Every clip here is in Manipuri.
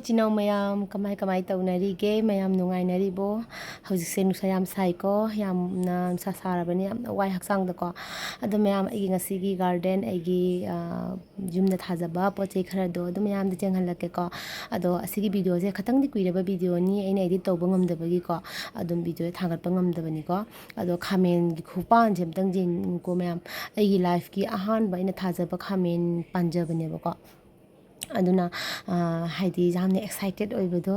chino mayam kamai taunarige mayam nungainaribo hojikse nusa yam saiko yamna nusa sarabani yamna wai haksangdako adu mayam aigi ngasigi garden aigi yumna thajaba pochei kharado adu mayam de jenghalake ko ado asigi video je khatang di kuiraba video ni aina edit tawba ngamdabagi ko adum video thangatpa ngamdabani ko ado khamen gi khupan jemtang jin ko mayam aigi life ki ahan ba ina thajaba khamen panjabane ba ko aduna haidi jamne excited oibedo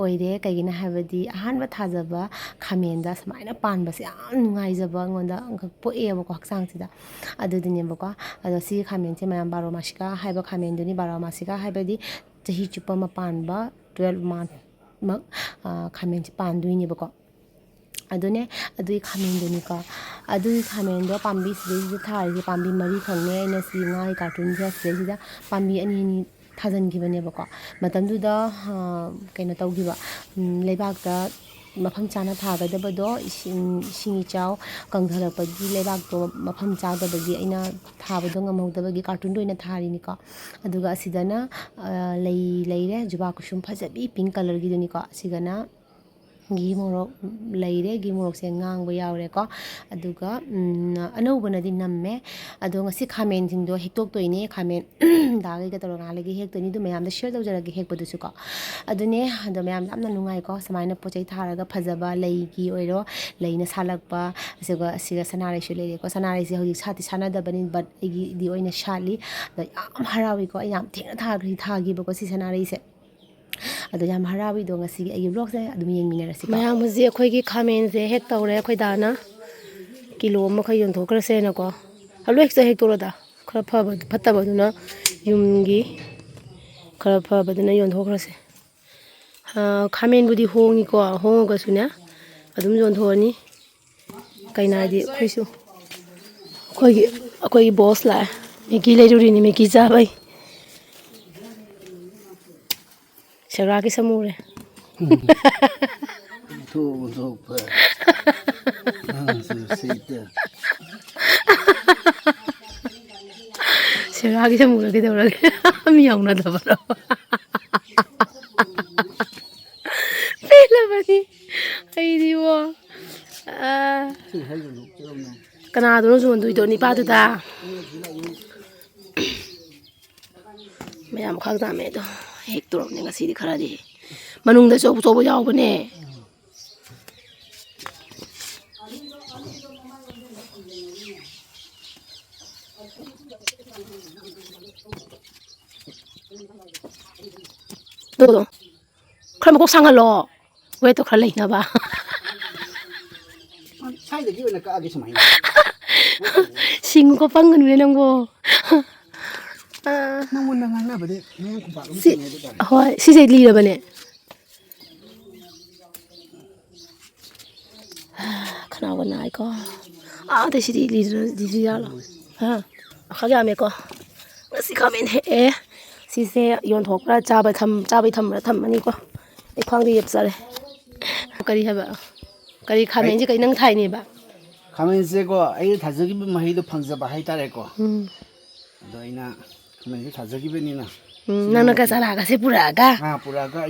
oire kaigina habadi ahanba thajaba khamenda samaina panbase yam nungaijaba ngonda poeba ko haksang sida adudine bako ado si khamen che mayam baro masika haiba khamen duni baro masika haibadi chahi chupa ma panba 12 month mak khamen che panduini bako adune adui khamen duni ka adui khamen do pambi sidi thari pambi mari khangne ina si ngai cartoon ja sida pambi ani ni थाजन की बने बको मतम दुदा कहीं तौ की बा लेबाक दा मफम चाना थागदबदो इसिंग चाव कंगधरपगी लेबाक तो मफम चादबगी अइना थाबदो ngमौदबगी कार्टून दोइना थारिनिको अदुगा असिदना लेरे जुबा कुसुम फजबी पिंक कलर की दुनिको असिगना गी मोरक लेरे गी मोरक से ngang यावरे को अदुगा अनौबनदि नम्मे अदो ngasi khamen jingdo hektok toine khamen dagai ga toranga legi hek toni du mayam da share dawjara gi hek bodu suko adune ado mayam namna nungai ko samaina pochei tharaga phajaba leigi oiro leina salakpa asiga sanare shu lere ko sanare se hoji sati sana da bani but igi di oina shali da yam harawi ko yam thengna thagri thagi bako si sanare se ado yam harawi do ngasi agi vlog se adum yengminarasi mayam muzi akhoi gi khamen se hek tawre akhoi dana kilo ma khai yon thokra se na ko alu ek se hek toroda khara phaba phattaba duna yumgi khara phaba duna yon thokra se khamen budi hongi ko honga suna adum yon thoni kaina di khoisu akhoi boss la megi leiruri ni megi ja bai Sera ki samure. Tu pa. Sera ki samure ke dawra ke. Mi auna da bara. Pela bani. Ai di wo. Kana do no zon do ni pa du da. Mayam khak da me do. Hek turok ne ngasi di kharadi manung da chobu chobu yaw bane do khram ko sangalo we to khra leina ba sai da gi na ka agi samai sing ko pangun ne nangbo nang na na ba de nang ko ba si hoi si se li bane khana ba nai ko de si li ya lo ha kha ga me ko si khamen he si se yon thok ra cha ba tham ani ko e khwang di yep sare kari ha ba kari khamen ji kai nang thai ni ba khamen se ko ai thajagi bi mahi do phangja ba hai tare ko do ina khamen ji thajagi bi ni na nana ka sara ka se pura ga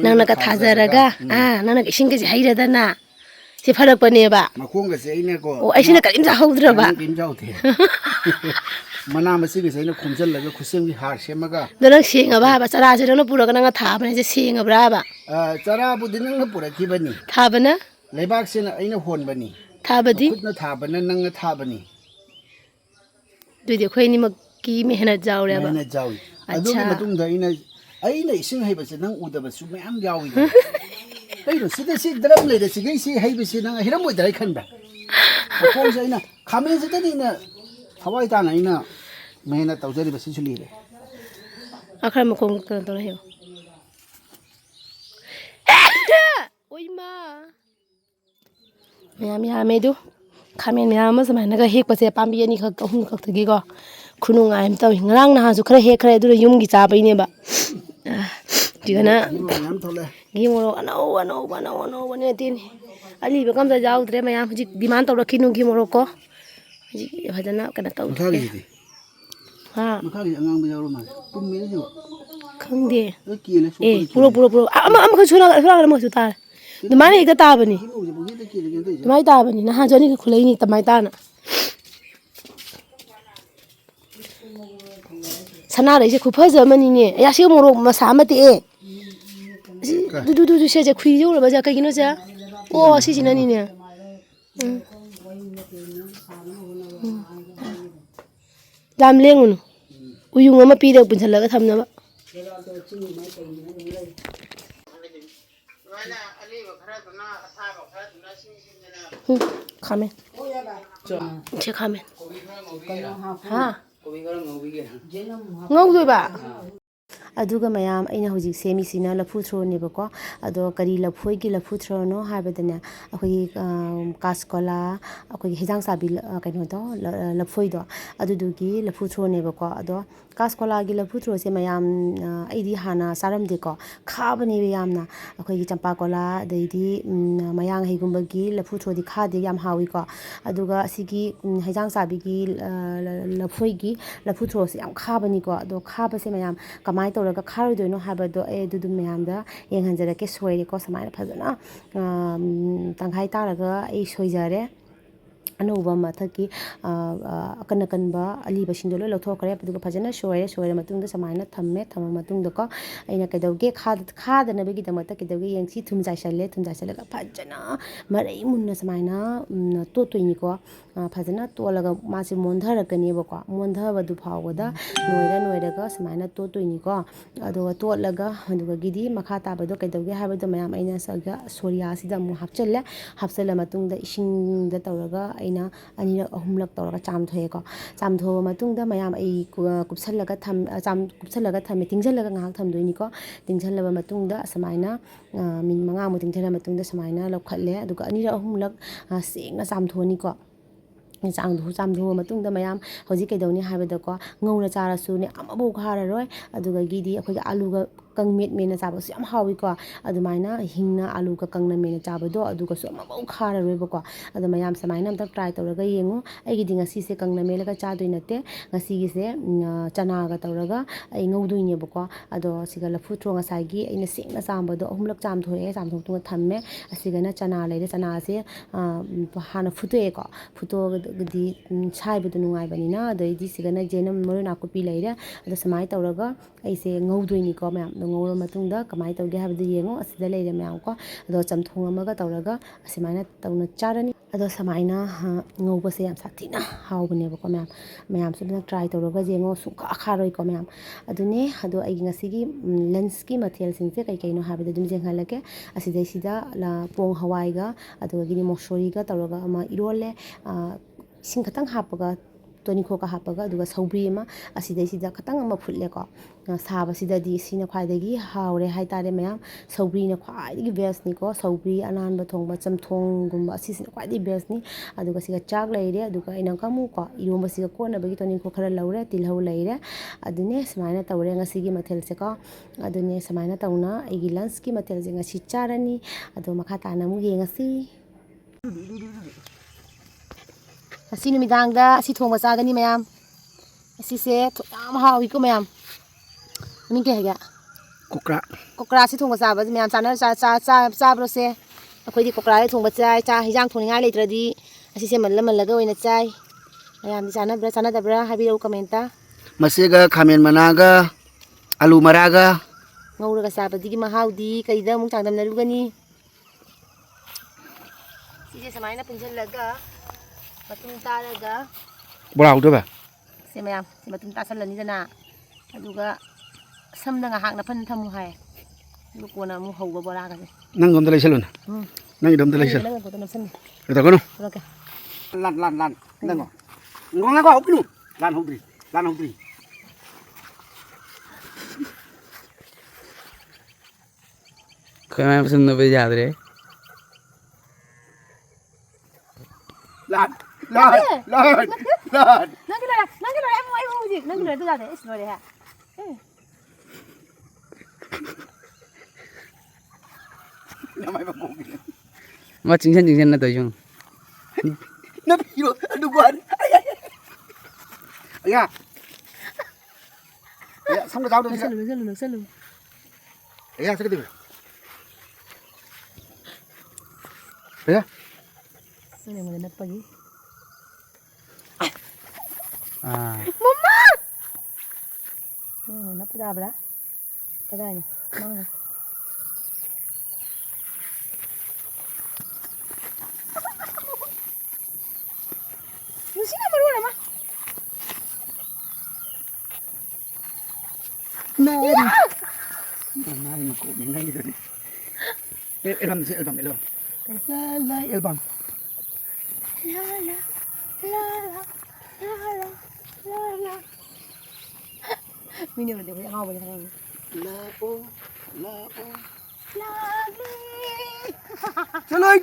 nana ka thajara ga nana ka sing ke ji haira da na si pharak pane ba makhong ga se ina ko o ai sina karim ja haudra ba kim jau the mana masi ge se ina khumjal la ga khusem gi har semaga dana singa ba sara se no pura ka na tha bane je singa bra ba chara bu din na pura ki bani tha bana leibak se na ina hon bani tha badi khut na tha bana nang na tha bani dui de khoi ni mak ki mehnat jaure ba mehnat jawi adu gi matung da ina ising hai ba se nang uda ba su me am jawi ai ro sida si dram le de si gai si hai ba si nang hiram mo dai khan ba ko se ina khamen se ta ni na hawai ta na ina mehnat tau jari ba si chuli le akhar ma kong kan to he oi ma ya me du khamen ya ma samai na ga hek pa se pambi ani khak hum khak thagi ko khunung ai am taw ngrang na ha su khara hek khara du yum gi cha bai ne ba tigana nam thole gi moro ano ne tin ali ba kam ja jaw dre ma ya ji demand taw rakhinu gi moro ko ji bhajana kana taw ha makha gi angang ba jaw ma tum me ji ꯈꯪꯗꯦ ꯀꯦꯜꯂꯦ ꯑꯦ ꯄꯨꯔꯣ ꯑꯃꯈꯛ ꯁꯣꯔꯥꯒ ꯑꯃꯁꯨ ꯇꯥꯔꯦ ꯑꯗꯨꯃꯥꯏꯅ ꯍꯦꯛꯇ ꯇꯥꯕꯅꯤ ꯑꯗꯨꯃꯥꯏꯅ ꯇꯥꯕꯅꯤ ꯅꯍꯥꯟꯁꯨ ꯑꯅꯤꯈꯛ ꯈꯨꯠꯂꯛꯏꯅꯤ ꯑꯗꯨꯃꯥꯏꯅ ꯇꯥꯅ ꯁꯅꯥꯔꯩꯁꯦ ꯈꯨꯐꯖ ꯑꯃꯅꯤꯅꯦ ꯑꯌꯥ ꯃꯣꯔꯣꯛ ꯃꯁꯥ ꯑꯃ ꯇꯦꯛꯑꯦ ꯑꯗꯨ ꯁꯦꯁꯦ ꯈꯨꯏꯁꯦ ꯎꯔꯕꯁꯦ ꯀꯩꯒꯤꯅꯣꯁꯦ ꯑꯣ ꯁꯤꯁꯤꯅꯅꯤꯅꯦ ꯌꯥꯝ ꯂꯦꯡꯉꯨꯅꯨ ꯎꯌꯨꯡ ꯑꯃ ꯄꯤꯔꯒ ꯄꯨꯟꯁꯤꯜꯂꯒ ꯊꯝꯅꯕ ꯈꯥꯃꯦꯟ ꯁꯤ ꯈꯥꯃꯦꯟ ꯉꯧꯗꯣꯏꯕ ꯑꯗꯨꯒ ꯃꯌꯥꯝ ꯑꯩꯅ ꯍꯧꯖꯤꯛ ꯁꯦꯝꯃꯤꯁꯤꯅ ꯂꯐꯨ ꯊ꯭ꯔꯣꯅꯦꯕꯀꯣ ꯑꯗꯣ ꯀꯔꯤ ꯂꯐꯣꯏꯒꯤ ꯂꯐꯨ ꯊ꯭ꯔꯣꯅꯣ ꯍꯥꯏꯕꯗꯅꯦ ꯑꯩꯈꯣꯏꯒꯤ ꯀꯥꯁꯀꯣꯂꯥ ꯑꯩꯈꯣꯏꯒꯤ ꯍꯤꯟꯖꯥꯡ ꯆꯥꯕꯤ ꯀꯩꯅꯣꯗꯣ ꯂꯐꯣꯏꯗꯣ ꯑꯗꯨꯗꯨꯒꯤ ꯂꯐꯨ ꯊ꯭ꯔꯣꯅꯦꯕꯀꯣ ꯑꯗꯣ ꯀꯥꯁꯀꯣꯂꯥꯒꯤ ꯂꯐꯨ ꯊ꯭ꯔꯣꯁꯦ ꯃꯌꯥꯝ ꯑꯩꯗꯤ ꯍꯥꯟꯅ ꯆꯥꯔꯝꯗꯦꯀꯣ ꯈꯥꯕꯅꯦꯕ ꯌꯥꯝꯅ ꯑꯩꯈꯣꯏꯒꯤ ꯆꯝꯄꯥ ꯀꯣꯂꯥ ꯑꯗꯩꯗꯤ ꯃꯌꯥꯡꯍꯩꯒꯨꯝꯕꯒꯤ ꯂꯐꯨ ꯊ꯭ꯔꯣꯗꯤ ꯈꯥꯗꯦ ꯌꯥꯝ ꯍꯥꯎꯋꯤꯀꯣ ꯑꯗꯨꯒ ꯑꯁꯤꯒꯤ ꯍꯩꯖꯥꯡ ꯆꯥꯕꯤꯒꯤ ꯂꯐꯣꯏꯒꯤ ꯂꯐꯨ ꯊ꯭ꯔꯣꯁꯦ ꯌꯥꯝ ꯈꯥꯕꯅꯤꯀꯣ ꯑꯗꯣ ꯈꯥꯕꯁꯦ ꯃꯌꯥꯝ ꯀꯃꯥꯏꯅ ꯇꯧꯔꯒ ꯈꯥꯔꯣꯏꯗꯣꯏꯅꯣ ꯍꯥꯏꯕꯗꯣ ꯑꯩ ꯑꯗꯨꯗꯨ ꯃꯌꯥꯝꯗ ꯌꯦꯡꯍꯟꯖꯔꯛꯀꯦ ꯁꯣꯏꯔꯦꯀꯣ ꯁꯨꯃꯥꯏꯅ ꯐꯖꯅ ꯇꯪꯈꯥꯏ ꯇꯥꯔꯒ ꯑꯩ ꯁꯣꯏꯖꯔꯦ ꯑꯅꯧꯕ ꯃꯊꯛꯀꯤ ꯑꯀꯟꯕ ꯑꯂꯤꯕꯁꯤꯡꯗꯣ ꯂꯣꯏ ꯂꯧꯊꯣꯛꯈ꯭ꯔꯦ ꯑꯗꯨꯒ ꯐꯖꯅ ꯁꯣꯏꯔ ꯃꯇꯨꯡꯗ ꯁꯨꯃꯥꯏꯅ ꯊꯝꯃ ꯃꯇꯨꯡꯗꯀꯣ ꯑꯩꯅ ꯀꯩꯗꯧꯒꯦ ꯈꯥꯗꯅꯕꯒꯤꯗꯃꯛꯇ ꯀꯩꯗꯧꯒꯦ ꯌꯦꯡꯁꯤ ꯊꯨꯝ ꯆꯥꯏꯁꯜꯂꯒ ꯐꯖꯅ ꯃꯔꯩ ꯃꯨꯟꯅ ꯁꯨꯃꯥꯏꯅ ꯇꯣꯠꯇꯣꯏꯅꯤꯀꯣ ꯐꯖꯅ ꯇꯣꯠꯂꯒ ꯃꯥꯁꯦ ꯃꯣꯟꯊꯔꯛꯀꯅꯦꯕꯀꯣ ꯃꯣꯟꯊꯕꯗꯨ ꯐꯥꯎꯕꯗ ꯅꯣꯏꯔꯒ ꯁꯨꯃꯥꯏꯅ ꯇꯣꯠꯇꯣꯏꯅꯤꯀꯣ ꯑꯗꯨꯒ ꯇꯣꯠꯂꯒ ꯑꯗꯨꯒꯤꯗꯤ ꯃꯈꯥ ꯇꯥꯕꯗꯣ ꯀꯩꯗꯧꯒꯦ ꯍꯥꯏꯕꯗꯣ ꯃꯌꯥꯝ ꯑꯩꯅ ꯁꯣꯔꯤꯌꯥꯁꯤꯗ ꯑꯃꯨꯛ ꯍꯥꯞꯆꯜꯂ ꯃꯇꯨꯡꯗ ꯏꯁꯤꯡꯗ ꯇꯧꯔꯒ ꯑꯩꯅ ꯑꯅꯤꯔꯛ ꯑꯍꯨꯝꯂꯛ ꯇꯧꯔꯒ ꯆꯥꯝꯊꯣꯛꯑꯦꯀꯣ ꯆꯥꯝꯊꯣꯛꯑꯕ ꯃꯇꯨꯡꯗ ꯃꯌꯥꯝ ꯑꯩ ꯀꯨꯞꯁꯜꯂꯒ ꯊꯝꯃꯦ ꯇꯤꯡꯁꯤꯜꯂꯒ ꯉꯥꯏꯍꯥꯛ ꯊꯝꯗꯣꯏꯅꯤꯀꯣ ꯇꯤꯡꯁꯤꯜꯂꯕ ꯃꯇꯨꯡꯗ ꯁꯨꯃꯥꯏꯅ ꯃꯤꯅꯤꯠ 5ꯃꯨꯛ ꯇꯤꯡꯁꯤꯜꯂ ꯃꯇꯨꯡꯗ ꯁꯨꯃꯥꯏꯅ ꯂꯧꯈꯠꯂꯦ ꯑꯗꯨꯒ ꯑꯅꯤꯔꯛ ꯑꯍꯨꯝꯂꯛ ꯁꯦꯡꯅ ꯆꯥꯝꯊꯣꯛꯑꯅꯤꯀꯣ ꯆꯥꯝꯊꯣꯛꯑ ꯃꯇꯨꯡꯗ ꯃꯌꯥꯝ ꯍꯧꯖꯤꯛ ꯀꯩꯗꯧꯅꯤ ꯍꯥꯏꯕꯗꯀꯣ ꯉꯧꯅ ꯆꯥꯔꯁꯨꯅꯦ ꯑꯃꯐꯥꯎ ꯈꯥꯔꯔꯣꯏ ꯑꯗꯨꯒꯤꯗꯤ ꯑꯩꯈꯣꯏꯒꯤ ꯑꯥꯂꯨꯒ ꯀꯪꯃꯦꯠ ꯆꯥꯕꯁꯨ ꯌꯥꯝ ꯍꯥꯎꯋꯤꯀꯣ ꯑꯗꯨꯃꯥꯏꯅ ꯍꯤꯡꯅ ꯑꯥꯂꯨꯒ ꯀꯪꯅ ꯃꯦꯠꯅ ꯆꯥꯕꯗꯣ ꯑꯗꯨꯒꯁꯨ ꯑꯃꯐꯥꯎ ꯈꯥꯔꯔꯣꯏꯕꯀꯣ ꯑꯗꯣ ꯃꯌꯥꯝ ꯁꯨꯃꯥꯏꯅ ꯑꯝꯇ ꯇ꯭ꯔꯥꯏ ꯇꯧꯔꯒ ꯌꯦꯡꯉꯨ ꯑꯩꯒꯤꯗꯤ ꯉꯁꯤꯁꯦ ꯀꯪꯅ ꯃꯦꯠꯂꯒ ꯆꯥꯗꯣꯏ ꯅꯠꯇꯦ ꯉꯁꯤꯒꯤꯁꯦ ꯆꯅꯥꯒ ꯇꯧꯔꯒ ꯑꯩ ꯉꯧꯗꯣꯏꯅꯦꯕꯀꯣ ꯑꯗꯣ ꯁꯤꯒ ꯂꯐꯨ ꯊ꯭ꯔꯣ ꯉꯁꯥꯏꯒꯤ ꯑꯩꯅ ꯁꯦꯡꯅ ꯆꯥꯝꯕꯗꯣ ꯑꯍꯨꯝꯂꯛ ꯆꯥꯝꯊꯣꯛꯑꯦ ꯆꯥꯝꯊꯣꯛꯇꯨꯅ ꯊꯝꯃꯦ ꯑꯁꯤꯒꯅ ꯆꯅꯥ ꯂꯩꯔꯦ ꯆꯅꯥꯁꯦ ꯍꯥꯟꯅ ꯐꯨꯠꯇꯣꯛꯑꯦꯀꯣ ꯐꯨꯠꯇꯣꯛꯑꯒꯗꯤ ꯁꯥꯏꯕꯗꯣ ꯅꯨꯡꯉꯥꯏꯕꯅꯤꯅ ꯑꯗꯩꯗꯤ ꯁꯤꯒꯅ ꯖꯦꯅꯝ ꯃꯔꯣꯏ ꯅꯥꯀꯨꯞꯄꯤ ꯂꯩꯔꯦ ꯑꯗꯣ ꯁꯨꯃꯥꯏꯅ ꯇꯧꯔꯒ ꯑꯩꯁꯦ ꯉꯧꯗꯣꯏꯅꯤꯀꯣ ꯃꯌꯥꯝꯗꯣ ꯉꯧꯔ ꯃꯇꯨꯡꯗ ꯀꯃꯥꯏꯅ ꯇꯧꯒꯦ ꯍꯥꯏꯕꯗꯨ ꯌꯦꯡꯉꯣ ꯑꯁꯤꯗ ꯂꯩꯔꯦ ꯃꯌꯥꯝꯀꯣ ꯑꯗꯣ ꯆꯝꯊꯣꯡ ꯑꯃꯒ ꯇꯧꯔꯒ ꯑꯁꯨꯃꯥꯏꯅ ꯇꯧꯅ ꯆꯥꯔꯅꯤ ꯑꯗꯣ ꯁꯨꯃꯥꯏꯅ ꯉꯧꯕꯁꯦ ꯌꯥꯝ ꯁꯥꯊꯤꯅ ꯍꯥꯎꯕꯅꯦꯕꯀꯣ ꯃꯌꯥꯝꯁꯨ ꯑꯗꯨꯅ ꯇ꯭ꯔꯥꯏ ꯇꯧꯔꯒ ꯌꯦꯡꯉꯣ ꯁꯨꯡꯈꯥ ꯈꯥꯔꯣꯏꯀꯣ ꯃꯌꯥꯝ ꯑꯗꯨꯅꯦ ꯑꯗꯣ ꯑꯩꯒꯤ ꯉꯁꯤꯒꯤ ꯂꯟꯁꯀꯤ ꯃꯊꯦꯜꯁꯤꯡꯁꯦ ꯀꯩꯅꯣ ꯍꯥꯏꯕꯗꯣ ꯑꯗꯨꯝ ꯌꯦꯡꯍꯜꯂꯛꯀꯦ ꯑꯁꯤꯗꯩꯁꯤꯗ ꯄꯣꯡ ꯍꯋꯥꯏꯒ ꯑꯗꯨꯗꯒꯤꯗꯤ ꯃꯣꯁꯣꯔꯤꯒ ꯇꯧꯔꯒ ꯑꯃ ꯏꯔꯣꯜꯂꯦ ꯏꯁꯤꯡ ꯈꯛꯇꯪ ꯍꯥꯞꯄꯒ ꯇꯣꯅꯤꯈꯣꯛꯀ ꯍꯥꯞꯄꯒ ꯑꯗꯨꯒ ꯁꯧꯒ꯭ꯔꯤ ꯑꯃ ꯑꯁꯤꯗꯩꯁꯤꯗ ꯈꯇꯪ ꯑꯃ ꯐꯨꯠꯂꯦꯀꯣ ꯁꯥꯕꯁꯤꯗꯗꯤ ꯁꯤꯅ ꯈ꯭ꯋꯥꯏꯗꯒꯤ ꯍꯥꯎꯔꯦ ꯍꯥꯏꯇꯥꯔꯦ ꯃꯌꯥꯝ ꯁꯧꯒ꯭ꯔꯤꯅ ꯈ꯭ꯋꯥꯏꯗꯒꯤ ꯕꯦꯁꯅꯤꯀꯣ ꯁꯧꯒ꯭ꯔꯤ ꯑꯅꯥꯟꯕ ꯊꯣꯡꯕ ꯆꯝꯊꯣꯡꯒꯨꯝꯕ ꯑꯁꯤꯁꯤꯅ ꯈ꯭ꯋꯥꯏꯗꯒꯤ ꯕꯦꯁꯅꯤ ꯑꯗꯨꯒ ꯁꯤꯒ ꯆꯥꯛ ꯂꯩꯔꯦ ꯑꯗꯨꯒ ꯑꯩꯅ ꯑꯃꯨꯛꯀꯣ ꯏꯔꯣꯝꯕꯁꯤꯒ ꯀꯣꯠꯅꯕꯒꯤ ꯇꯣꯅꯤꯡꯈꯣꯛ ꯈꯔ ꯂꯧꯔꯦ ꯇꯤꯜꯍꯧ ꯂꯩꯔꯦ ꯑꯗꯨꯅꯦ ꯁꯨꯃꯥꯏꯅ ꯇꯧꯔꯦ ꯉꯁꯤꯒꯤ ꯃꯊꯦꯜꯁꯦꯀꯣ ꯑꯗꯨꯅꯦ ꯁꯨꯃꯥꯏꯅ ꯇꯧꯅ ꯑꯩꯒꯤ ꯂꯟꯁꯀꯤ ꯃꯊꯦꯜꯁꯦ ꯉꯁꯤ ꯆꯥꯔꯅꯤ ꯑꯗꯣ ꯃꯈꯥ ꯇꯥꯅ ꯑꯃꯨꯛ ꯌꯦꯡꯉꯁꯤ ꯉꯁꯤ ꯅꯨꯃꯤꯗꯥꯡꯗ ꯑꯁꯤ ꯊꯣꯡꯕ ꯆꯥꯒꯅꯤ ꯃꯌꯥꯝ ꯑꯁꯤꯁꯦ ꯌꯥꯝ ꯍꯥꯎꯋꯤꯀꯣ ꯃꯌꯥꯝ ꯃꯃꯤꯡ ꯀꯩ ꯍꯥꯏꯒꯦ ꯀꯣꯀ꯭ꯔꯥꯁꯤ ꯊꯣꯡꯕ ꯆꯥꯕꯁꯦ ꯃꯌꯥꯝ ꯆꯥꯕ꯭ꯔꯣꯁꯦ ꯑꯩꯈꯣꯏꯗꯤ ꯀꯣꯀ꯭ꯔꯥꯁꯦ ꯊꯣꯡꯕ ꯆꯥꯏ ꯍꯤꯟꯖꯥꯡ ꯊꯣꯡꯅꯤꯡꯉꯥꯏ ꯂꯩꯇ꯭ꯔꯗꯤ ꯑꯁꯤꯁꯦ ꯃꯜꯂꯒ ꯑꯣꯏꯅ ꯆꯥꯏ ꯃꯌꯥꯝꯗꯤ ꯆꯥꯟꯅꯗꯕ꯭ꯔꯥ ꯍꯥꯏꯕꯤꯔꯛꯎ ꯀꯃꯦꯟꯇ ꯃꯁꯤꯒ ꯈꯥꯃꯦꯟ ꯃꯅꯥꯒ ꯑꯂꯨ ꯃꯔꯥꯒ ꯉꯧꯔꯒ ꯆꯥꯕꯗꯒꯤ ꯃꯍꯥꯎꯗꯤ ꯀꯔꯤꯗ ꯑꯃꯨꯛ ꯆꯥꯡꯗꯝꯅꯔꯨꯒꯅꯤ ꯁꯤꯁꯦ ꯁꯨꯃꯥꯏꯅ ꯄꯨꯟꯁꯤꯜꯂꯒ ꯃꯇꯨꯡ ꯇꯥꯔꯒ ꯕꯣꯔꯥ ꯍꯧꯗꯣꯏꯕ ꯁꯤ ꯃꯌꯥꯝ ꯃꯇꯨꯡ ꯇꯥꯁꯜꯂꯅꯤꯗꯅ ꯑꯗꯨꯒ ꯁꯝꯅ ꯉꯥꯏꯍꯥꯛ ꯅꯞꯐꯟ ꯊꯝꯃꯨ ꯍꯥꯏ ꯑꯗꯨ ꯀꯣꯟꯅ ꯑꯃꯨꯛ ꯍꯧꯕ ꯕꯣꯔꯥꯒꯁꯦ ꯅꯪꯗꯣꯝꯗ ꯂꯩꯁꯜꯂꯨꯅ ꯅꯪꯒꯤꯗꯣꯝꯗ ꯂꯩꯁꯜꯂꯨ ꯅꯪ ꯄꯣꯠꯇꯣ ꯅꯞꯁꯟꯅꯤ ꯀꯩꯗꯧꯒꯅꯨ ꯄꯨꯔꯛꯀꯦ ꯂꯥꯟ ꯉꯉꯣ ꯍꯧꯒꯅꯨ ꯂꯥꯟ ꯍꯧꯗ꯭ꯔꯤ Kaya sunod ba yadre? Lan. Nanggilala, ay mo music. Nanggilala, ito dati. Isnore ha. Namay mabugin. Macingsan na to yung. Napiro, aduguan. Ay. 야, 삼가 잡으러 지가. 넉살로. 야, 저기 돼. 야. Ano yung maganda pag Ah. Mama! Napadabra? Kadanya. Mga. Lucy na maruna ma. Nari. Nari mako, ngay dito. Elbam. La, elbam. La. Mini mo din ako ba yan? Lapo. Lagi. Chaloy.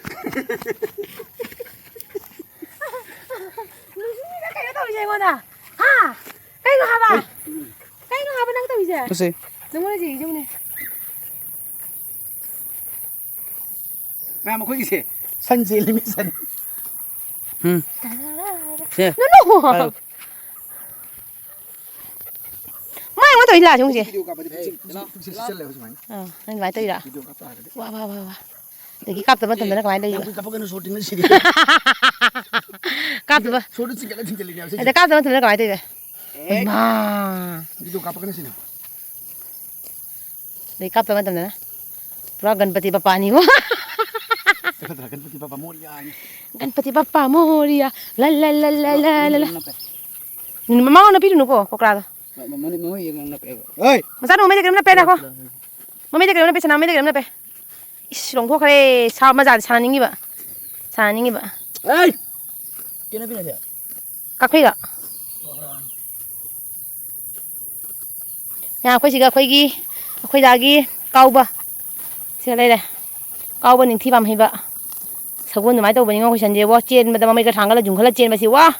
Lucy na kayo tawi siya ko na. Ha? Kayo nga ba? Kayo nga ba nang tawi siya? Kasi Nung wala siya, mo na. Nga mo sige. Sanjay limisan. Yeah. No. Mai mo tawi la chung siya. Video ka pa di. Sila ko sumay. Nang mai tawi la. Video ka pa. Wow. Dagi kap ta matan na kamay tawi. Kapag ano shooting na sige. Kap ta ba? Shooting sige lang tinggal niya. Ada kap ta matan na kamay tawi. Ma. Video ka pa kana sino? Dagi kap ta matan na. Pura Ganpati Bappa ni mo. Teka, Ganpati Bappa Moria. Ganpati Bappa Moria. La. Ni mama na pidu no ko kokrado. Mani mo yung napego. Hoy! Masano may na pena ko. Mami de na pesa na mami de na pe. Is long ko kare sa maja sa ningi ba. Hey! Kina pina siya. Kakoi ga. Ya khoi siga khoi dagi kauba. Sila lai. Kauba ning thi bam hi ba. Sagun mai to bani ngo khusan je wa chen ma da mai ka thangala jungkhala chen ba si wa.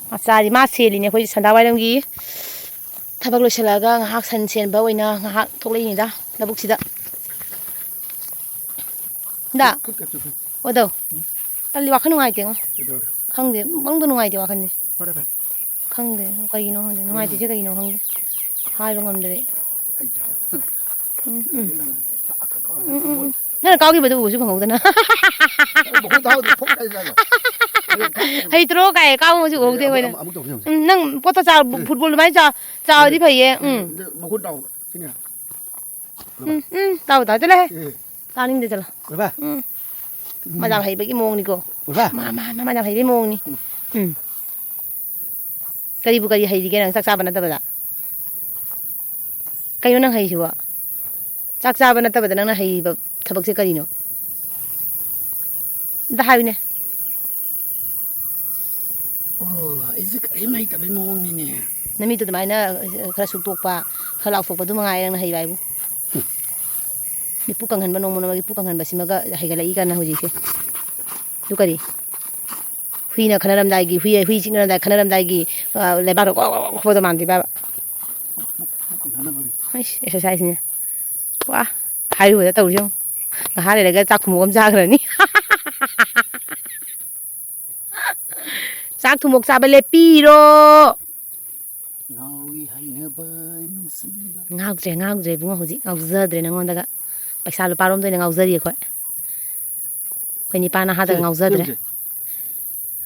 Masari ma seli ne khoi sanda wai lamgi. Thabak lo selaga ngahak san chen ba oina ngahak thoklei ni da labuk sida. Da. Odo. Tali wa khanu ngai te ngo. Khangde bangdo ngai te wa khande. Khangde kai no hande ngai te je kai no khangde. Hai ba ngamde. Nang kau ki ba du su phang da na. Hay tro kai kau mo su go de wai. Nang poto cha football mai cha di phai ye. Makut tau. Sini. Tau ta chale. Ta ning de chala. Ba. Ma jam hai ba ki mong ni ko. Ba. Ma jam hai bi mong ni. Kari bu kari hai di ke nang sak sa ba na ta ba. Kayo nang hai su ba. Sak sa ba na ta ba nang na hai ba thabak se kari no. Da hai ne. Oh, isi kai mai ka bi mong ni ne. Nami tu mai na khara suk tok pa khala fok pa du mangai nang hai bai bu. Ni pu kang han ba nong mo na gi pu kang han ba si maga hai ga lai ka na ho ji se. Du kari. Hui na khanaram dai gi hui ching na dai khanaram dai gi le ba ko da man ti ba. Exercise ni. Wah, hai ru da tau jong. Nga ha le ga chak khu mo gam ja gra ni. Chak thu mok sa ba le pi ro. Ngawi hai na ba nung si ba. Ngau dre bu ngo ji ngau za dre na ngon da ga. Paisa lu parom doi na ngau za ri ko. Khoi ni pa na ha da ngau za dre.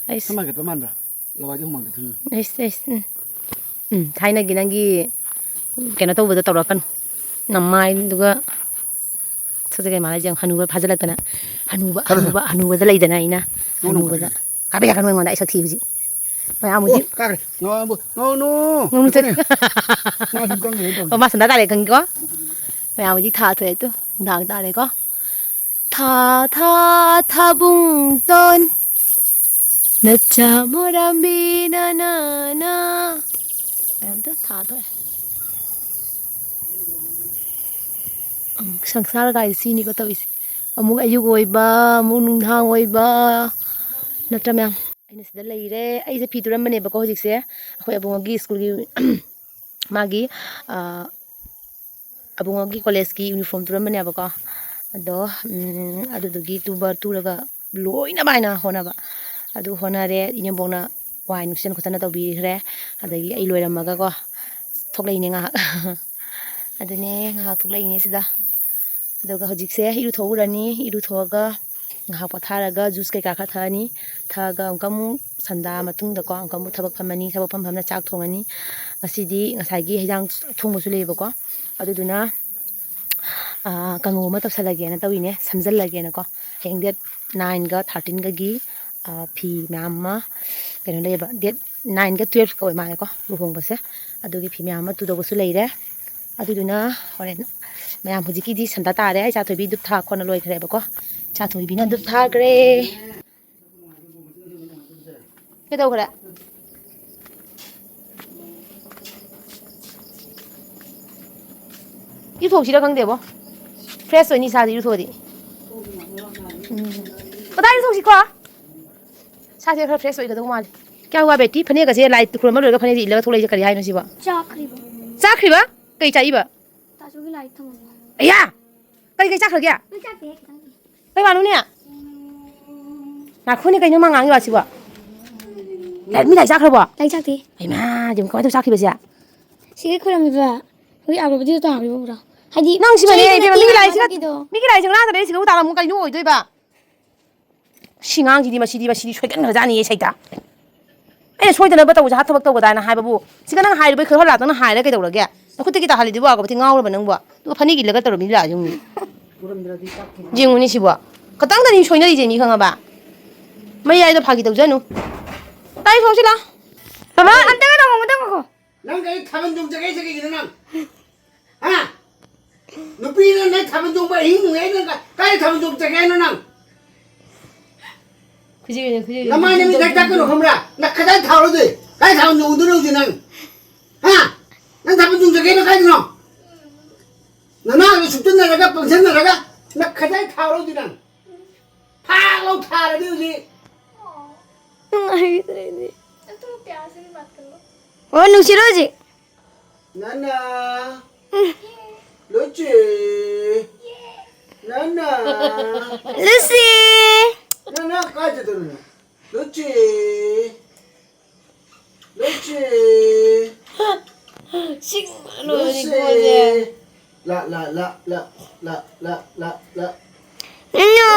Ai Sama ka paman ba. Lawa ji humang thun. ai. Thai na gi nang gi ke na to bu da taw ra kan. Namai du ga. Sa ga ma la jang hanu ba phajala ta na. Hanu ba da lai da na ina. Hanu ba da. Ka be ka no ngon da ai sak thi bu ji. Mai amu ji. Ka no no. Ngom te. Ma thum kang ni to. Ma san da le kan ko. Mai amu ji tha thwe tu. Dang ta le ko. Tha bung ton. Na cha mo ram bi na. Em tu tha thôi. Sangsar ga si ni ko to is. Amuk ayu goi ba, amuk nung thang goi ba. Natra ma'am. Aina sida leire, ai se phituram bane ba ko hojik se. Akhoi abungogi school gi magi abungogi college gi uniform turam bane ba ko. Ado adudugi tubar turaga loina baina hona ba. Adu hona re inyambongna wine mission ko sana to bi re adagi ai loiramaga ko ꯊꯣꯛꯂꯛꯏꯅꯦ ꯉꯥꯏꯍꯥꯛ ꯑꯗꯨꯅꯦ ꯉꯥꯏꯍꯥꯛ ꯊꯣꯛꯂꯛꯏꯅꯦ ꯁꯤꯗ ꯑꯗꯨꯒ ꯍꯧꯖꯤꯛꯁꯦ ꯏꯔꯨꯊꯣꯛꯎꯔꯅꯤ ꯏꯔꯨꯊꯣꯛꯑꯒ ꯉꯥꯏꯍꯥꯛ ꯄꯣꯊꯥꯔꯒ ꯖꯨꯁ ꯀꯩꯀꯥ ꯈꯔ ꯊꯛꯑꯅꯤ ꯊꯛꯑꯒ ꯑꯃꯨꯛ ꯁꯟꯗꯥ ꯃꯇꯨꯡꯗꯀꯣ ꯑꯃꯨꯛ ꯊꯕꯛ ꯐꯝꯃꯅꯤ ꯊꯕꯛ ꯐꯝꯅ ꯆꯥꯛ ꯊꯣꯡꯉꯅꯤ ꯉꯁꯤꯗꯤ ꯉꯁꯥꯏꯒꯤ ꯍꯩꯖꯥꯡ ꯊꯣꯡꯕꯁꯨ ꯂꯩꯌꯦꯕꯀꯣ ꯑꯗꯨꯗꯨꯅ ꯀꯥꯡꯉꯧ ꯑꯃ ꯇꯧꯁꯜꯂꯒꯦꯅ ꯇꯧꯋꯤꯅꯦ ꯁꯝꯖꯜꯂꯒꯦꯅꯀꯣ ꯍꯌꯦꯡ ꯗꯦꯠ 9ꯒ 13ꯒꯒꯤ ꯐꯤ ꯃꯌꯥꯝ ꯑꯃ ꯀꯩꯅꯣ ꯂꯩꯌꯦꯕ ꯗꯦꯠ 9ꯒ 12ꯒ ꯑꯣꯏ ꯃꯥꯜꯂꯦꯀꯣ ꯂꯨꯍꯣꯡꯕꯁꯦ ꯑꯗꯨꯒꯤ ꯐꯤ ꯃꯌꯥꯝ ꯑꯃ ꯇꯨꯗꯧꯕꯁꯨ ꯂꯩꯔꯦ ꯑꯗꯨꯗꯨꯅ ꯍꯣꯔꯦꯟ ꯃꯌꯥꯝ ꯍꯧꯖꯤꯛꯀꯤꯗꯤ ꯁꯟꯗꯥ ꯇꯥꯔꯦ ꯏꯆꯥ ꯊꯣꯏꯕꯤ ꯗꯨꯞ ꯊꯥ ꯈꯣꯠꯅ ꯂꯣꯏꯈ꯭ꯔꯦꯕꯀꯣ ꯏꯆꯥ ꯊꯣꯏꯕꯤꯅ ꯗꯨꯞ ꯊꯥꯈ꯭ꯔꯦ ꯀꯩꯗꯧꯈ꯭ꯔꯦ ꯏꯊꯣꯛꯁꯤꯔ ꯈꯪꯗꯦꯕꯣ ꯐ꯭ꯔꯦꯁ ꯑꯣꯏꯅꯤ ꯏꯁꯥꯗꯤ ꯏꯔꯨꯊꯣꯛꯑꯗꯤ ꯀꯗꯥꯏ ꯏꯔꯨꯊꯣꯛꯁꯤꯀꯣ ꯏꯁꯥꯁꯦ ꯈꯔ ꯐ꯭ꯔꯦꯁ ꯑꯣꯏꯒꯗꯧ ꯃꯥꯜꯂꯦ ꯀꯌꯥ ꯋꯥ ꯕꯦꯇꯤ ꯐꯅꯦꯛꯀꯁꯦ ꯂꯥꯏ ꯈꯨꯔꯨꯝꯕ ꯂꯣꯏꯔꯒ ꯐꯅꯦꯛꯁꯦ ꯏꯜꯂꯒ ꯊꯣꯛꯂꯛꯏꯁꯦ ꯀꯔꯤ ꯍꯥꯏꯅꯣ ꯁꯤꯕꯣ ꯆꯥꯈ꯭ꯔꯤꯕ ꯆꯥꯈ꯭ꯔꯤꯕ ꯀꯩ ꯆꯥꯏꯕ ꯇꯥꯆꯧꯒꯤ ꯂꯥꯏꯔꯤꯛ ꯊꯝꯃꯝꯕ ꯑꯌꯥ ꯀꯩ ꯆꯥꯈ꯭ꯔꯒꯦ ꯅꯣꯏ ꯆꯥꯛꯇꯦ ꯈꯤꯇꯪ ꯀꯩ ꯋꯥꯅꯣꯅꯦ ꯉꯥꯛꯈꯣꯅꯦ ꯀꯩꯅꯣ ꯃꯥ ꯉꯥꯡꯉꯤ ꯋꯥꯁꯤꯕꯣ ꯃꯤ ꯂꯥꯏꯔꯤꯛ ꯆꯥꯈ꯭ꯔꯕꯣ ꯂꯥꯏꯔꯤꯛ ꯆꯥꯛꯇꯦ ꯍꯩꯃꯥ ꯀꯃꯥꯏꯅ ꯇꯧ ꯆꯥꯈꯤꯕꯁꯦ ꯁꯤꯒꯤ ꯈꯣꯏꯔꯝꯃꯤꯕ ꯍꯧꯖꯤꯛ ꯑꯒꯔꯕꯇꯤꯗꯣ ꯇꯥꯈ꯭ꯔꯤꯕ ꯎꯕ꯭ꯔꯥ ꯍꯥꯏꯗꯤ ꯅꯪ ꯁꯤꯃꯅꯦ ꯆꯩꯗꯣ ꯏꯕꯦꯝꯃ ꯅꯠꯇꯦꯕ ꯃꯊꯛꯀꯤꯗꯣ ꯃꯤꯒꯤ ꯂꯥꯏꯔꯤꯛꯁꯦ ꯉꯔꯥꯡ ꯁꯤꯒꯕꯨ ꯇꯥꯔꯝꯃꯨ ꯀꯩꯅꯣ ꯑꯣꯏꯗꯣꯏꯕ ꯁꯤꯉꯥꯡꯁꯤꯗꯤ ꯃꯁꯤꯗꯤ ꯁꯣꯏꯒꯟꯈ꯭ꯔꯖꯥꯠꯅꯤꯌꯦ ꯁꯩꯇ ꯑꯩꯅ ꯁꯣꯏꯗꯅꯕ ꯇꯧꯕꯁꯦ ꯊꯕꯛ ꯇꯧꯕꯗꯥꯅ ꯍꯥꯏꯕꯕꯨ ꯁꯤꯒ ꯅꯪ ꯍꯥꯏꯔꯤꯕꯩ ꯈꯔ ꯂꯥꯛꯇꯅ ꯍꯥꯏꯔ ꯀꯩꯗꯧꯔꯒꯦ ꯅꯈꯨꯠꯇꯒꯤ ꯇꯥꯍꯜꯂꯤꯗꯨꯕꯨ ꯑꯒꯔꯕꯇꯤ ꯉꯥꯎꯔꯕ ꯅꯪꯕꯨ ꯑꯗꯨꯒ ꯐꯅꯦꯛ ꯏꯜꯂꯒ ꯇꯧꯔꯝꯃꯤ ꯂꯥꯛ ꯌꯦꯡꯉꯨꯅꯤ ꯁꯤꯕꯣ ꯈꯇꯪꯗꯅꯤ ꯁꯣꯏꯅꯔꯤꯁꯦ ꯃꯤ ꯈꯪꯉꯕ ꯃꯌꯥꯏꯗꯣ ꯐꯥꯒꯤ ꯇꯧꯖꯅꯨ ꯇꯥꯏ ꯊꯣꯡꯁꯤ ꯂꯥ ꯕꯕꯥ ꯑꯝꯇꯒ ꯇꯧꯉꯣ ꯑꯃꯇ ꯅꯪ ꯀꯩ ꯊꯥꯕꯜ ꯆꯣꯡꯖꯒꯦ ꯀꯩꯒꯤꯅꯣ ꯅꯪ ꯍꯥ ꯅꯨꯄꯤꯅ ꯅꯪ ꯊꯥꯕꯜ ꯆꯣꯡꯕ ꯑꯍꯤꯡ ꯅꯨꯡꯉꯥꯏ ꯅꯪ ꯀꯥꯏ ꯊꯥꯕꯜ ꯆꯣꯡꯖꯒꯦ ꯍꯥꯏꯅꯣ ꯅꯪ ꯅꯃꯥꯏ ꯅꯃꯤ ꯊꯛ ꯇꯥꯛꯀꯅꯣ ꯈꯪꯕ꯭ꯔꯥ ꯅꯪ ꯈꯗꯥꯏ ꯊꯥꯎꯔꯗꯤ ꯀꯥꯏ ꯊꯥꯕꯜ ꯆꯣꯡꯗꯣꯏꯅꯣ ꯍꯧꯖꯤꯛ ꯅꯪ ꯍꯥ ꯅꯪ ꯊꯥꯕꯜ ꯆꯣꯡꯖꯒꯦꯅ ꯀꯥꯏꯗꯅꯣ ꯅꯅꯥꯗꯣ ꯁꯨꯞꯆꯟꯅꯔꯒ ꯄꯪꯁꯟꯅꯔꯒ ꯅꯪ ꯈꯗꯥꯏ ꯊꯥꯎꯔꯗꯤ ꯅꯪ ꯊꯥꯛ ꯂꯧ ꯊꯥꯔꯗꯤ ꯍꯧꯖꯤꯛ ꯅꯨꯡꯉꯥꯏꯇ꯭ꯔꯦꯅꯦ ꯑꯣ ꯅꯨꯡꯁꯤꯔꯣ ꯍꯧꯖꯤꯛ ꯅꯥꯅꯥ ꯂꯨꯆꯤ ꯅꯥꯅꯥ ꯂꯨꯁꯤ ꯅꯥꯅꯥ ꯀꯥꯏ ꯆꯠꯇꯣꯏꯅꯣ ꯂꯨꯆꯤ ꯂꯨꯆꯤ ꯂꯣꯏꯔꯦ لا لا لا لا لا لا لا لا ꯅꯨꯅꯨ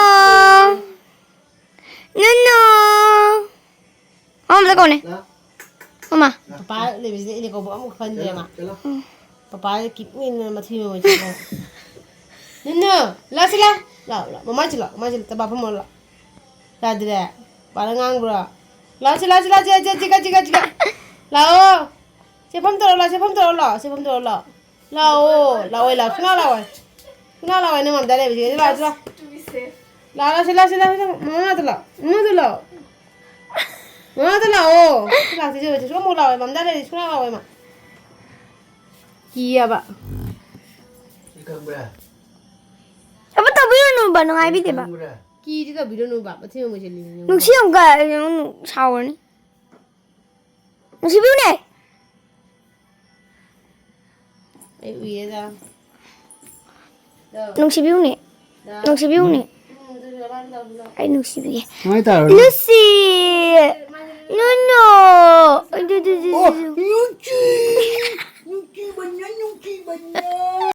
ꯅꯨꯅꯨ ꯃꯃꯥ ꯀꯧꯅꯦ ꯃꯃꯥ ꯄꯄꯥ ꯂꯩꯕꯁꯤꯗ ꯑꯩꯅ ꯀꯧꯕ ꯑꯃꯨꯛ ꯈꯟꯗ꯭ꯔꯦ ꯃꯥ चलो ꯄꯄꯥ ꯀꯤꯞꯅ ꯃꯊꯤ ꯃꯃꯜ ꯅꯨꯅꯨ ꯂꯥꯛꯁꯤ ꯂꯥꯛ ꯃꯃꯥ ꯆꯤꯜꯂꯣ ꯇꯕꯥ ꯐꯝꯃꯣ ꯂꯥꯛ ꯌꯥꯗ꯭ꯔꯦ ꯄꯥꯔ ꯉꯥꯡꯕ꯭ꯔꯣ ꯂꯥꯛꯁꯤ ꯆꯤꯒ ꯂꯥꯛꯑꯣ ꯁꯦꯐꯝ ꯇꯧꯔꯣ ꯂꯥꯛꯑꯣ ꯁꯦꯐꯝ ꯇꯧꯔꯣ ꯂꯥꯛꯑꯣ ꯁꯨꯡꯂꯥꯛ ꯂꯥꯛꯑꯣꯏ ꯅꯪ ꯃꯝꯗ ꯂꯩꯕꯁꯤꯒ ꯂꯥꯛꯑꯣ ꯃꯃꯥꯗ ꯂꯥꯛꯑꯣ ꯃꯃꯥꯗ ꯂꯥꯛꯑꯣ ꯂꯥꯛꯇꯣꯏꯁꯦ ꯁꯨꯝꯃꯨꯛ ꯂꯥꯛꯑꯣꯏ ꯃꯝꯗ ꯂꯩꯔꯤ ꯁꯨꯡꯂꯥꯛ ꯂꯥꯛꯑꯣꯏ ꯃꯥ ꯀꯤꯌꯦꯕ 이건뭐야? ꯑꯃ ꯇꯧꯕꯤꯔꯨꯅꯨꯕ ꯅꯨꯡꯉꯥꯏꯕꯤꯗꯦꯕ 이건뭐야? ꯀꯤꯗꯤ ꯇꯧꯕꯤꯔꯨꯅꯨꯕ ꯃꯊꯤ ꯃꯃꯜ ꯆꯦꯜꯂꯤꯅꯤ ꯅꯨꯡꯁꯤ ꯑꯃꯨꯛꯀ ꯁꯥꯎꯔꯅꯤ ꯅꯨꯡꯁꯤꯕꯤꯌꯨꯅꯦ ꯑꯩ ꯎꯏꯌꯦꯗ ꯅꯨꯡꯁꯤꯕꯤꯌꯨꯅꯦ ꯅꯨꯡꯁꯤꯕꯤꯌꯨꯅꯦ ꯑꯩ ꯅꯨꯡꯁꯤꯕꯤꯒꯦ 많이 따라. ꯂꯨꯁꯤ ꯅꯨꯅꯨ 어, 육지. 육지 맞냐? 육지 맞냐?